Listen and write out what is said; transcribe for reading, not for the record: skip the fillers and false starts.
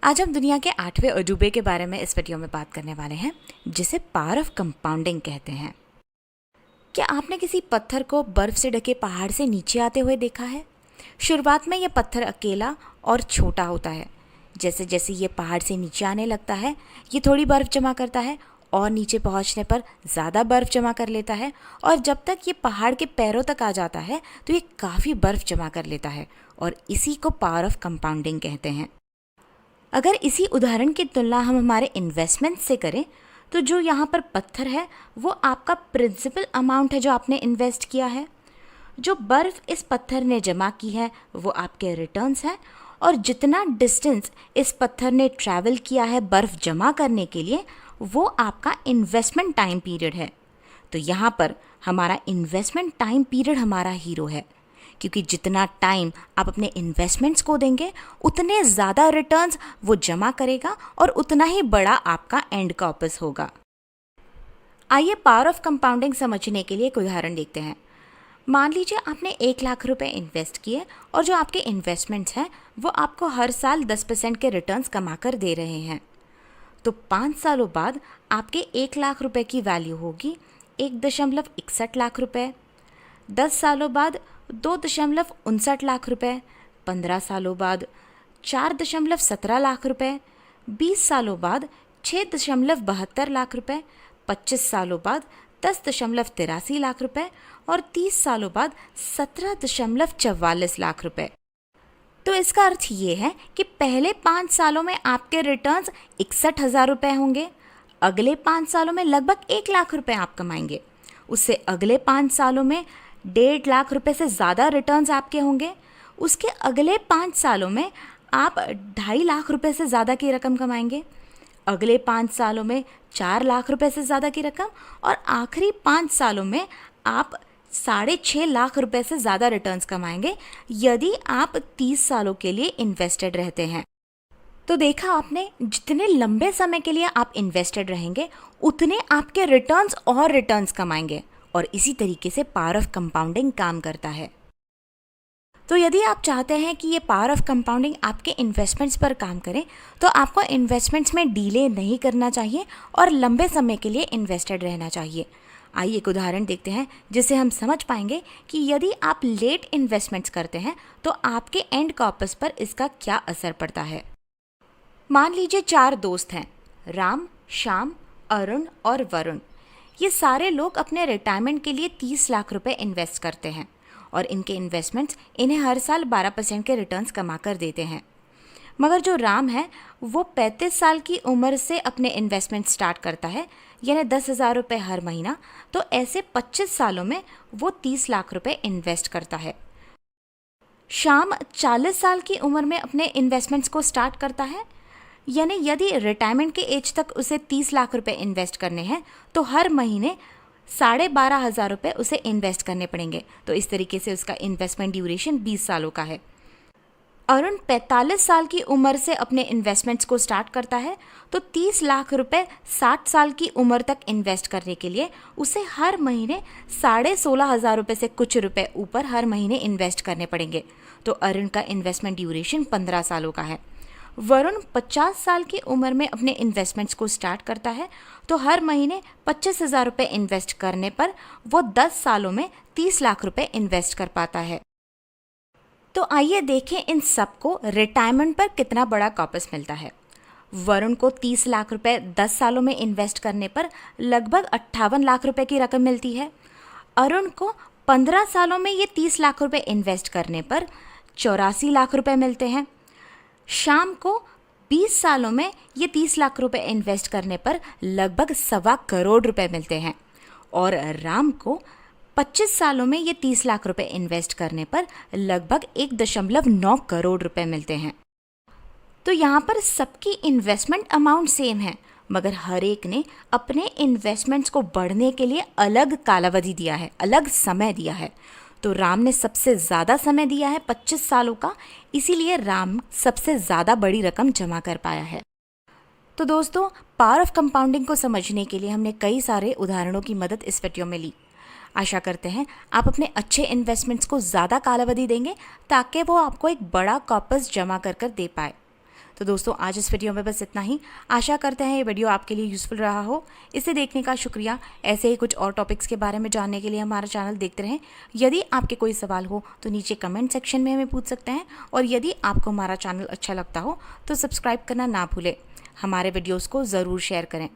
आज हम दुनिया के 8वें अजूबे के बारे में इस वीडियो में बात करने वाले हैं, जिसे पावर ऑफ कंपाउंडिंग कहते हैं। क्या आपने किसी पत्थर को बर्फ से ढके पहाड़ से नीचे आते हुए देखा है? शुरुआत में यह पत्थर अकेला और छोटा होता है। जैसे जैसे ये पहाड़ से नीचे आने लगता है, ये थोड़ी बर्फ जमा करता है और नीचे पहुंचने पर ज़्यादा बर्फ जमा कर लेता है, और जब तक ये पहाड़ के पैरों तक आ जाता है तो ये काफ़ी बर्फ जमा कर लेता है, और इसी को पावर ऑफ कंपाउंडिंग कहते हैं। अगर इसी उदाहरण की तुलना हम हमारे इन्वेस्टमेंट से करें, तो जो यहाँ पर पत्थर है वो आपका प्रिंसिपल अमाउंट है जो आपने इन्वेस्ट किया है। जो बर्फ़ इस पत्थर ने जमा की है वो आपके रिटर्न्स हैं, और जितना डिस्टेंस इस पत्थर ने ट्रैवल किया है बर्फ़ जमा करने के लिए, वो आपका इन्वेस्टमेंट टाइम पीरियड है। तो यहाँ पर हमारा इन्वेस्टमेंट टाइम पीरियड हमारा हीरो है, क्योंकि जितना टाइम आप अपने इन्वेस्टमेंट्स को देंगे उतने ज़्यादा रिटर्न्स वो जमा करेगा, और उतना ही बड़ा आपका एंड कॉर्पस होगा। आइए पावर ऑफ कंपाउंडिंग समझने के लिए एक उदाहरण देखते हैं। मान लीजिए आपने 1,00,000 रुपए इन्वेस्ट किए, और जो आपके इन्वेस्टमेंट्स हैं वो आपको हर साल 10% के रिटर्न्स कमा कर दे रहे हैं। तो 5 सालों बाद आपके 1,00,000 रुपए की वैल्यू होगी 1.61 लाख रुपए। 10 सालों बाद 2.59 लाख रुपए, 15 सालों बाद 4.17 लाख रुपए, 20 सालों बाद 6.72 लाख रुपए, 25 सालों बाद 10.83 लाख रुपए, और 30 सालों बाद 17.44 लाख रुपए। तो इसका अर्थ ये है कि पहले 5 सालों में आपके रिटर्न्स 61,000 रुपये होंगे, अगले 5 सालों में लगभग 1,00,000 रुपये आप कमाएंगे, उससे अगले 5 सालों में 1.5 लाख रुपए से ज़्यादा रिटर्न्स आपके होंगे, उसके अगले 5 सालों में आप 2.5 लाख रुपए से ज़्यादा की रकम कमाएंगे, अगले 5 सालों में 4 लाख रुपए से ज़्यादा की रकम, और आखिरी 5 सालों में आप 6.5 लाख रुपए से ज़्यादा रिटर्न्स कमाएंगे, यदि आप 30 सालों के लिए इन्वेस्टेड रहते हैं। तो देखा आपने, जितने लंबे समय के लिए आप इन्वेस्टेड रहेंगे उतने आपके रिटर्न्स और रिटर्न्स कमाएंगे, और इसी तरीके से पावर ऑफ कंपाउंडिंग काम करता है। तो यदि आप चाहते हैं कि ये पावर ऑफ कंपाउंडिंग आपके इन्वेस्टमेंट्स पर काम करे, तो आपको इन्वेस्टमेंट्स में डीले नहीं करना चाहिए और लंबे समय के लिए इन्वेस्टेड रहना चाहिए। आइए एक उदाहरण देखते हैं जिससे हम समझ पाएंगे कि यदि आप लेट इन्वेस्टमेंट्स करते हैं तो आपके एंड कॉर्पस पर इसका क्या असर पड़ता है। मान लीजिए 4 दोस्त हैं, राम, श्याम, अरुण और वरुण। ये सारे लोग अपने रिटायरमेंट के लिए 30 लाख रुपए इन्वेस्ट करते हैं, और इनके इन्वेस्टमेंट्स इन्हें हर साल 12% के रिटर्न्स कमा कर देते हैं। मगर जो राम है वो 35 साल की उम्र से अपने इन्वेस्टमेंट स्टार्ट करता है, यानी 10,000 रुपये हर महीना। तो ऐसे 25 सालों में वो 30 लाख रुपए इन्वेस्ट करता है। श्याम 40 साल की उम्र में अपने इन्वेस्टमेंट्स को स्टार्ट करता है, यानी यदि रिटायरमेंट के एज तक उसे 30 लाख रुपए इन्वेस्ट करने हैं तो हर महीने 12,500 रुपये उसे इन्वेस्ट करने पड़ेंगे। तो इस तरीके से उसका इन्वेस्टमेंट ड्यूरेशन 20 सालों का है। अरुण 45 साल की उम्र से अपने इन्वेस्टमेंट्स को स्टार्ट करता है, तो 30 लाख रुपए 60 साल की उम्र तक इन्वेस्ट करने के लिए उसे हर महीने 16,500 रुपये से कुछ रुपए ऊपर हर महीने इन्वेस्ट करने पड़ेंगे। तो अरुण का इन्वेस्टमेंट ड्यूरेशन 15 सालों का है। वरुण 50 साल की उम्र में अपने इन्वेस्टमेंट्स को स्टार्ट करता है, तो हर महीने 25,000 रुपये इन्वेस्ट करने पर वो 10 सालों में 30 लाख रुपये इन्वेस्ट कर पाता है। तो आइए देखें इन सबको रिटायरमेंट पर कितना बड़ा कॉर्पस मिलता है। वरुण को 30 लाख रुपए 10 सालों में इन्वेस्ट करने पर लगभग 58 लाख रुपए की रकम मिलती है। अरुण को 15 सालों में ये 30 लाख रुपए इन्वेस्ट करने पर 84 लाख रुपए मिलते हैं। श्याम को 20 सालों में ये 30 लाख रुपए इन्वेस्ट करने पर लगभग 1.25 करोड़ रुपए मिलते हैं, और राम को 25 सालों में ये 30 लाख रुपए इन्वेस्ट करने पर लगभग 1.9 करोड़ रुपए मिलते हैं। तो यहाँ पर सबकी इन्वेस्टमेंट अमाउंट सेम है, मगर हर एक ने अपने इन्वेस्टमेंट्स को बढ़ने के लिए अलग कालावधि दिया है, अलग समय दिया है। तो राम ने सबसे ज़्यादा समय दिया है 25 सालों का, इसीलिए राम सबसे ज़्यादा बड़ी रकम जमा कर पाया है। तो दोस्तों, पावर ऑफ कंपाउंडिंग को समझने के लिए हमने कई सारे उदाहरणों की मदद इस वीडियो में ली। आशा करते हैं आप अपने अच्छे इन्वेस्टमेंट्स को ज़्यादा कालावधि देंगे, ताकि वो आपको एक बड़ा कॉर्पस जमा कर दे पाए। तो दोस्तों आज इस वीडियो में बस इतना ही। आशा करते हैं ये वीडियो आपके लिए यूज़फुल रहा हो। इसे देखने का शुक्रिया। ऐसे ही कुछ और टॉपिक्स के बारे में जानने के लिए हमारा चैनल देखते रहें। यदि आपके कोई सवाल हो तो नीचे कमेंट सेक्शन में हमें पूछ सकते हैं, और यदि आपको हमारा चैनल अच्छा लगता हो तो सब्सक्राइब करना ना भूलें। हमारे वीडियोज़ को ज़रूर शेयर करें।